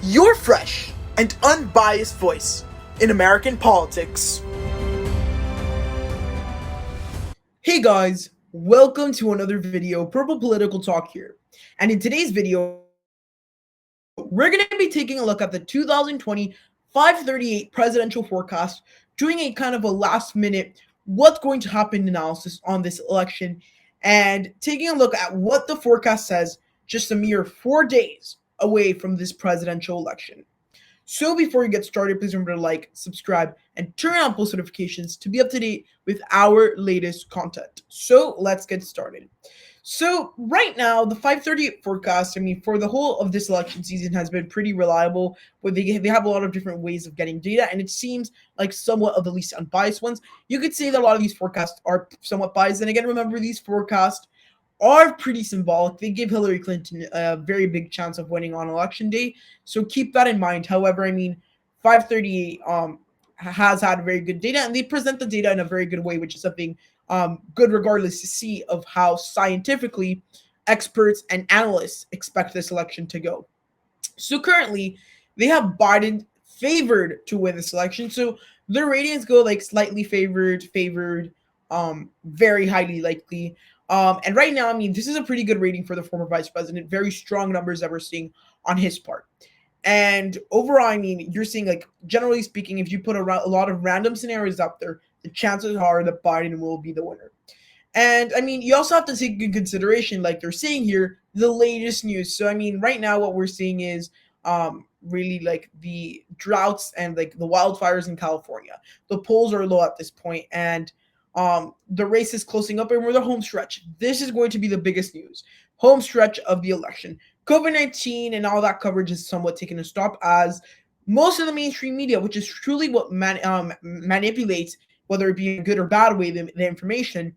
your fresh and unbiased voice in American politics. Hey guys, welcome to another video, Purple Political Talk here. And in today's video, we're going to be taking a look at the 2020 538 presidential forecast, doing a kind of a last minute what's going to happen analysis on this election, and taking a look at what the forecast says just a mere 4 days away from this presidential election. So before we get started, please remember to like, subscribe, and turn on post notifications to be up to date with our latest content. So let's get started. So right now, the 538 forecast, for the whole of this election season has been pretty reliable, where they have a lot of different ways of getting data, and it seems like somewhat of the least unbiased ones. You could say that a lot of these forecasts are somewhat biased, and again, remember, these forecasts are pretty symbolic. They give Hillary Clinton a very big chance of winning on election day, so keep that in mind. However, 538 has had very good data, and they present the data in a very good way, which is something good regardless to see of how scientifically experts and analysts expect this election to go. So currently, they have Biden favored to win this election. So their ratings go like slightly favored, very highly likely. And right now, this is a pretty good rating for the former vice president. Very strong numbers that we're seeing on his part. And overall, you're seeing, like, generally speaking, if you put a lot of random scenarios up there, the chances are that Biden will be the winner. And you also have to take in consideration, like they're saying here, the latest news. So right now what we're seeing is really like the droughts and like the wildfires in California. The polls are low at this point, and the race is closing up, and we're the home stretch. This is going to be the biggest news. Home stretch of the election. COVID-19 and all that coverage is somewhat taking a stop, as most of the mainstream media, which is truly what manipulates, whether it be a good or bad way, the information,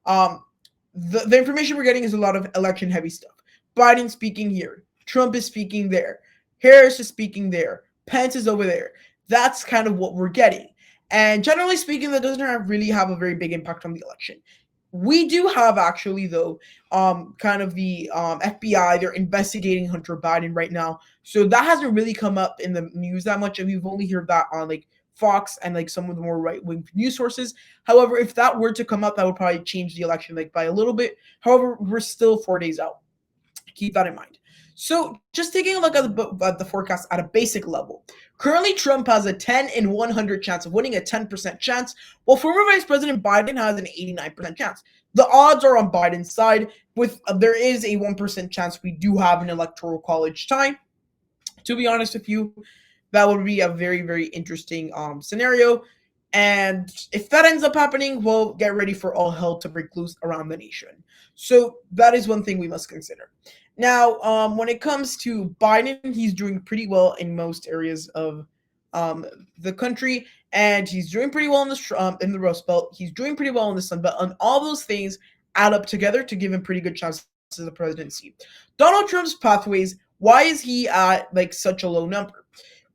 the information we're getting is a lot of election heavy stuff. Biden speaking here, Trump is speaking there, Harris is speaking there, Pence is over there. That's kind of what we're getting. And generally speaking, that doesn't really have a very big impact on the election. We do have, actually, though, kind of the FBI. They're investigating Hunter Biden right now. So that hasn't really come up in the news that much, and we've only heard that on like Fox and like some of the more right-wing news sources. However, if that were to come up, that would probably change the election like by a little bit. However, we're still 4 days out. Keep that in mind. So just taking a look at the forecast at a basic level. Currently, Trump has a 10 in 100 chance of winning, a 10% chance, while former Vice President Biden has an 89% chance. The odds are on Biden's side, with there is a 1% chance we do have an electoral college tie. To be honest with you, that would be a very, very interesting scenario. And if that ends up happening, well, get ready for all hell to break loose around the nation. So that is one thing we must consider. Now, when it comes to Biden, he's doing pretty well in most areas of the country, and he's doing pretty well in the Rust Belt. He's doing pretty well in the Sun Belt, and all those things add up together to give him pretty good chances to the presidency. Donald Trump's pathways, why is he at like such a low number?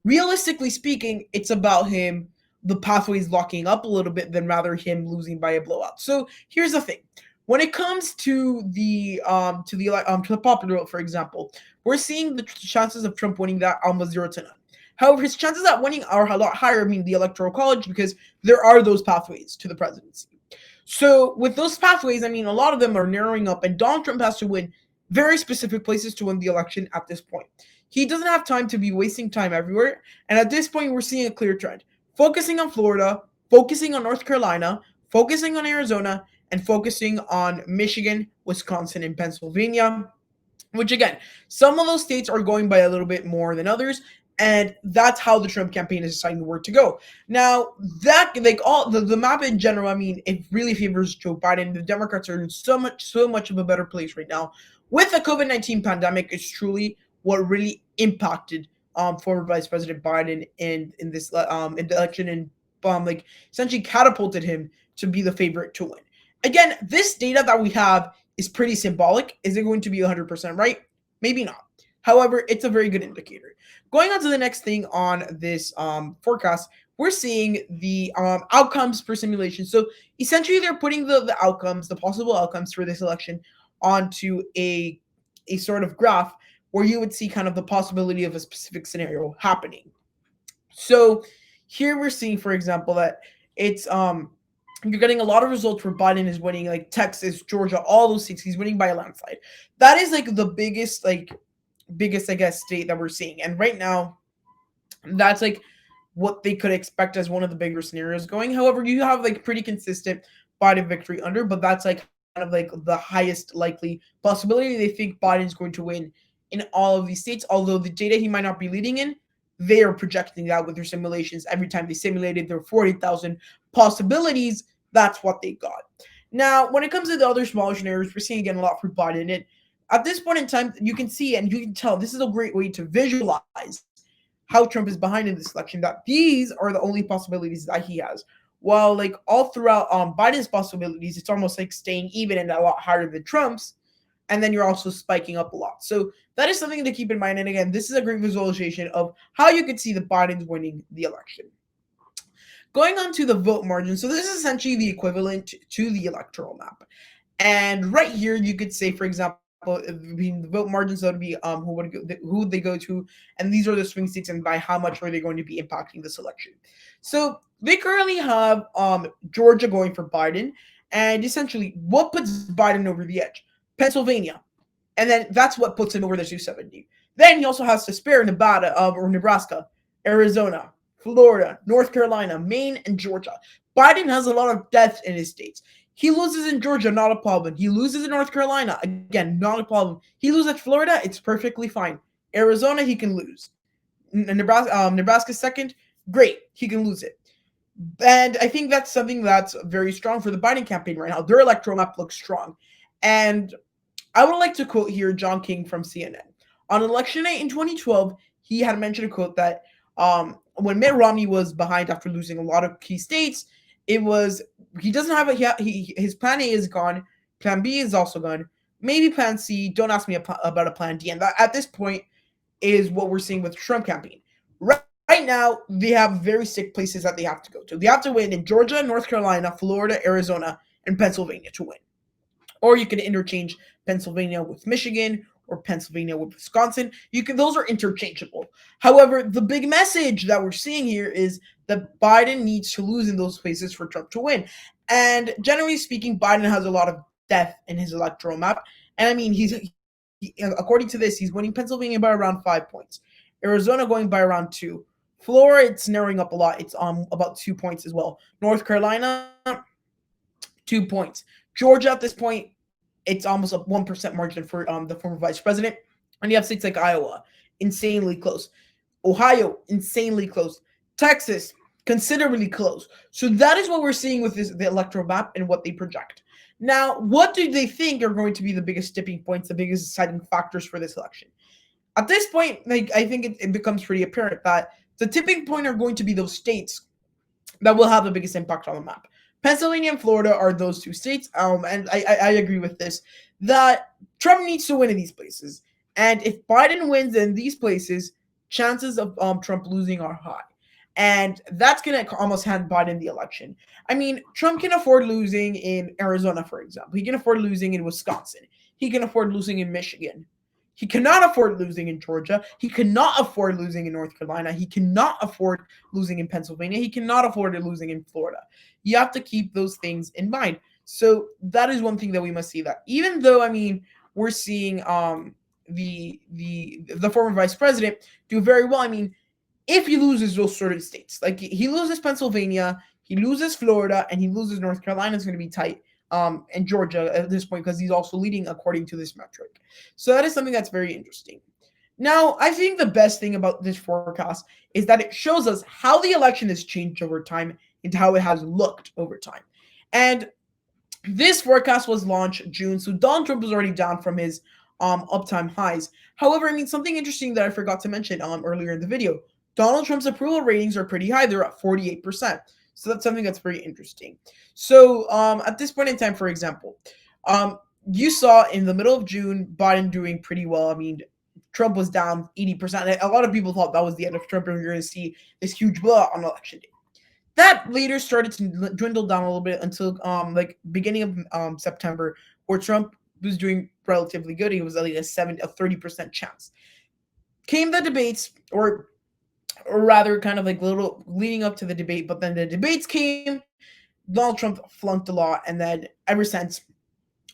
Realistically speaking, it's about him, the pathways locking up a little bit than rather him losing by a blowout. So here's the thing. When it comes to the popular vote, for example, we're seeing the chances of Trump winning that almost 0 to none. However, his chances at winning are a lot higher, the electoral college, because there are those pathways to the presidency. So with those pathways, a lot of them are narrowing up, and Donald Trump has to win very specific places to win the election at this point. He doesn't have time to be wasting time everywhere, and at this point, we're seeing a clear trend. Focusing on Florida, focusing on North Carolina, focusing on Arizona, and focusing on Michigan, Wisconsin, and Pennsylvania, which, again, some of those states are going by a little bit more than others, and that's how the Trump campaign is deciding where to go. Now, that, like, all the map in general, it really favors Joe Biden. The Democrats are in so much of a better place right now. With the COVID-19 pandemic, it's truly what really impacted former Vice President Biden in this in the election, and essentially catapulted him to be the favorite to win. Again, this data that we have is pretty symbolic. Is it going to be 100% right? Maybe not. However, it's a very good indicator. Going on to the next thing on this forecast, we're seeing the outcomes per simulation. So essentially, they're putting the outcomes, the possible outcomes for this election, onto a sort of graph where you would see kind of the possibility of a specific scenario happening. So here we're seeing, for example, that it's you're getting a lot of results where Biden is winning, like Texas, Georgia, all those states. He's winning by a landslide. That is like the biggest, I guess, state that we're seeing. And right now, that's like what they could expect as one of the bigger scenarios going. However, you have like pretty consistent Biden victory under, but that's like kind of like the highest likely possibility. They think Biden's going to win in all of these states, although the data he might not be leading in, they are projecting that with their simulations. Every time they simulated their 40,000 possibilities, that's what they got. Now, when it comes to the other smaller scenarios, we're seeing again a lot for Biden. And at this point in time, you can see and you can tell this is a great way to visualize how Trump is behind in this election, that these are the only possibilities that he has. While like all throughout Biden's possibilities, it's almost like staying even and a lot higher than Trump's. And then you're also spiking up a lot. So that is something to keep in mind. And again, this is a great visualization of how you could see the Biden's winning the election. Going on to the vote margin. So this is essentially the equivalent to the electoral map. And right here, you could say, for example, the vote margins, that would be who they go to, and these are the swing states, and by how much are they going to be impacting this election. So they currently have Georgia going for Biden, and essentially what puts Biden over the edge? Pennsylvania, and then that's what puts him over the 270. Then he also has to spare Nevada or Nebraska, Arizona, Florida, North Carolina, Maine, and Georgia. Biden has a lot of depth in his states. He loses in Georgia, not a problem. He loses in North Carolina, again, not a problem. He loses at Florida, it's perfectly fine. Arizona, he can lose. Nebraska second, great, he can lose it. And I think that's something that's very strong for the Biden campaign right now. Their electoral map looks strong. And I would like to quote here John King from CNN. On election night in 2012, he had mentioned a quote that when Mitt Romney was behind after losing a lot of key states, it was he doesn't have his plan A is gone, plan B is also gone, maybe plan C. Don't ask me about a plan D. And that at this point is what we're seeing with the Trump campaign. Right now, they have very sick places that they have to go to. They have to win in Georgia, North Carolina, Florida, Arizona, and Pennsylvania to win. Or you can interchange Pennsylvania with Michigan or Pennsylvania with Wisconsin. Those are interchangeable. However, the big message that we're seeing here is that Biden needs to lose in those places for Trump to win. And generally speaking, Biden has a lot of depth in his electoral map. And I mean, according to this, he's winning Pennsylvania by around 5 points. Arizona going by around 2. Florida, it's narrowing up a lot. It's about 2 points as well. North Carolina, 2 points. Georgia at this point, it's almost a 1% margin for the former vice president. And you have states like Iowa, insanely close. Ohio, insanely close. Texas, considerably close. So that is what we're seeing with the electoral map and what they project. Now, what do they think are going to be the biggest tipping points, the biggest deciding factors for this election? At this point, I think it becomes pretty apparent that the tipping point are going to be those states that will have the biggest impact on the map. Pennsylvania and Florida are those two states, and I agree with this, that Trump needs to win in these places. And if Biden wins in these places, chances of Trump losing are high. And that's going to almost hand Biden the election. I mean, Trump can afford losing in Arizona, for example. He can afford losing in Wisconsin. He can afford losing in Michigan. He cannot afford losing in Georgia. He cannot afford losing in North Carolina. He cannot afford losing in Pennsylvania. He cannot afford losing in Florida. You have to keep those things in mind. So that is one thing that we must see, that even though, I mean, we're seeing the former vice president do very well. I mean, if he loses those certain states, like he loses Pennsylvania, he loses Florida, and he loses North Carolina, it's going to be tight. And Georgia at this point, because he's also leading according to this metric. So that is something that's very interesting. Now, I think the best thing about this forecast is that it shows us how the election has changed over time and how it has looked over time. And this forecast was launched June, so Donald Trump was already down from his uptime highs. However, I mean, something interesting that I forgot to mention earlier in the video, Donald Trump's approval ratings are pretty high. They're at 48%. So that's something that's very interesting. So at this point in time, for example, you saw in the middle of June, Biden doing pretty well. I mean, Trump was down 80%. A lot of people thought that was the end of Trump and you're going to see this huge blowout on election day. That later started to dwindle down a little bit until like beginning of September, where Trump was doing relatively good. He was at like a 30% chance. Came the debates, or rather kind of like little leading up to the debate, but then the debates came, Donald Trump flunked a lot, and then ever since,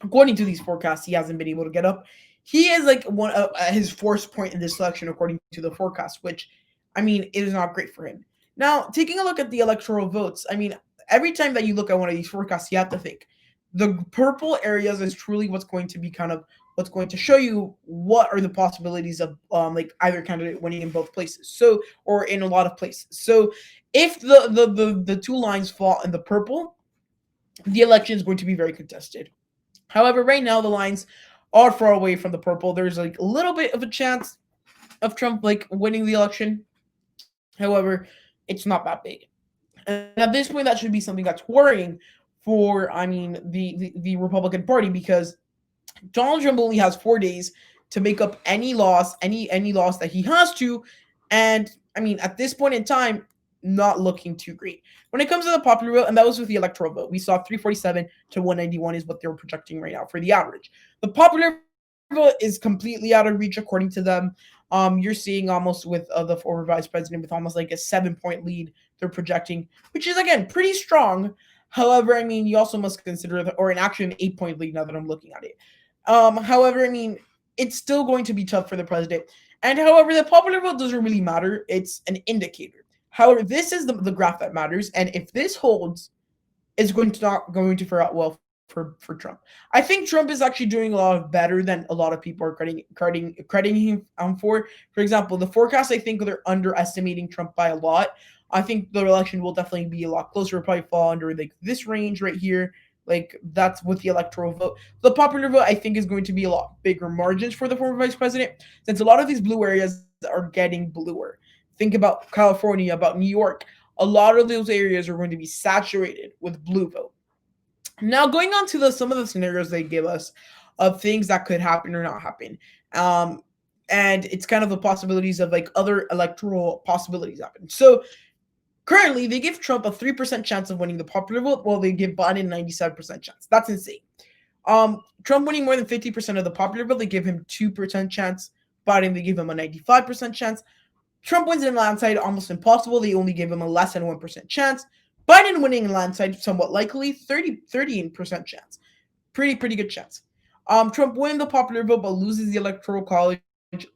according to these forecasts, he hasn't been able to get up. He is like one of his force point in this election, according to the forecast, which, I mean, it is not great for him. Now, taking a look at the electoral votes, I mean, every time that you look at one of these forecasts, you have to think the purple areas is truly what's going to be kind of what's going to show you what are the possibilities of like either candidate winning in both places, so or in a lot of places. So if the two lines fall in the purple, the election is going to be very contested. However, right now the lines are far away from the purple. There's like a little bit of a chance of Trump like winning the election. However, it's not that big. And at this point, that should be something that's worrying for, I mean, the Republican Party, because Donald Trump only has 4 days to make up any loss, any loss that he has to. And I mean, at this point in time, not looking too great. When it comes to the popular vote, and that was with the electoral vote, we saw 347 to 191 is what they're projecting right now for the average. The popular vote is completely out of reach according to them. You're seeing almost with the former vice president with almost like a 7-point lead they're projecting, which is again pretty strong. However, I mean, you also must consider actually an 8-point lead now that I'm looking at it. However, I mean, it's still going to be tough for the president. And however, the popular vote doesn't really matter. It's an indicator. However, this is the graph that matters. And if this holds, it's not going to fare out well for Trump. I think Trump is actually doing a lot better than a lot of people are crediting him for. For example, the forecast, I think they're underestimating Trump by a lot. I think the election will definitely be a lot closer. It'll probably fall under like this range right here. Like that's with the electoral vote. The popular vote, I think, is going to be a lot bigger margins for the former vice president, since a lot of these blue areas are getting bluer. Think about California, about New York. A lot of those areas are going to be saturated with blue vote. Now, going on to some of the scenarios they give us of things that could happen or not happen. And it's kind of the possibilities of like other electoral possibilities happen. So currently, they give Trump a 3% chance of winning the popular vote, while they give Biden a 97% chance. That's insane. Trump winning more than 50% of the popular vote, they give him 2% chance. Biden, they give him a 95% chance. Trump wins in landslide, almost impossible. They only give him a less than 1% chance. Biden winning in landslide, somewhat likely, 13% chance. Pretty good chance. Trump wins the popular vote, but loses the electoral college,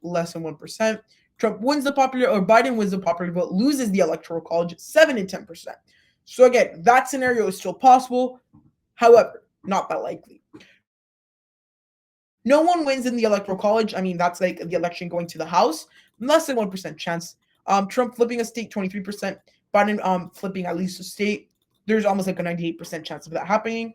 less than 1%. Trump wins the popular, or Biden wins the popular vote, loses the electoral college, 7 and 10%. So again, that scenario is still possible. However, not that likely. No one wins in the electoral college. I mean, that's like the election going to the House, less than 1% chance. Trump flipping a state, 23%. Biden flipping at least a state, there's almost like a 98% chance of that happening.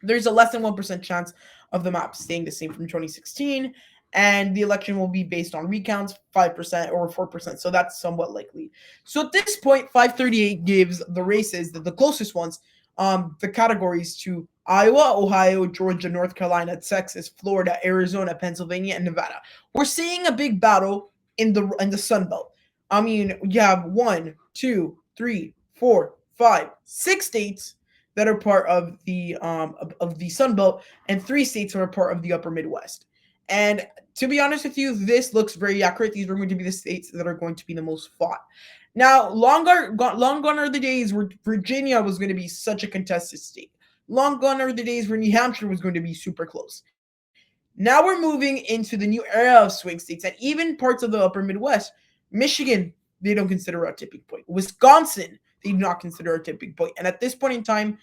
There's a less than 1% chance of the map staying the same from 2016. And the election will be based on recounts, 5% or 4%. So that's somewhat likely. So at this point, 538 gives the races, the closest ones, the categories to Iowa, Ohio, Georgia, North Carolina, Texas, Florida, Arizona, Pennsylvania, and Nevada. We're seeing a big battle in the Sun Belt. I mean, you have 1, 2, 3, 4, 5, 6 states that are part of the Sun Belt, and 3 states that are part of the Upper Midwest. And to be honest with you, this looks very accurate. These are going to be the states that are going to be the most fought. Now, long gone are the days where Virginia was going to be such a contested state. Long gone are the days where New Hampshire was going to be super close. Now we're moving into the new era of swing states, and even parts of the Upper Midwest. Michigan, they don't consider a tipping point. Wisconsin, they do not consider a tipping point. And at this point in time,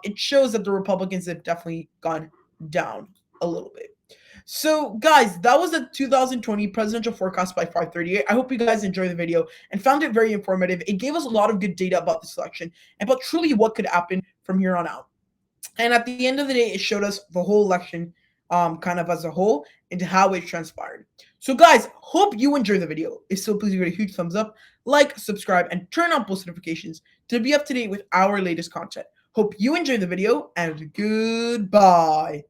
it shows that the Republicans have definitely gone down a little bit. So, guys, that was the 2020 presidential forecast by 538. I hope you guys enjoyed the video and found it very informative. It gave us a lot of good data about this election and about truly what could happen from here on out. And at the end of the day, it showed us the whole election kind of as a whole and how it transpired. So, guys, hope you enjoyed the video. If so, please give it a huge thumbs up, like, subscribe, and turn on post notifications to be up to date with our latest content. Hope you enjoyed the video, and goodbye.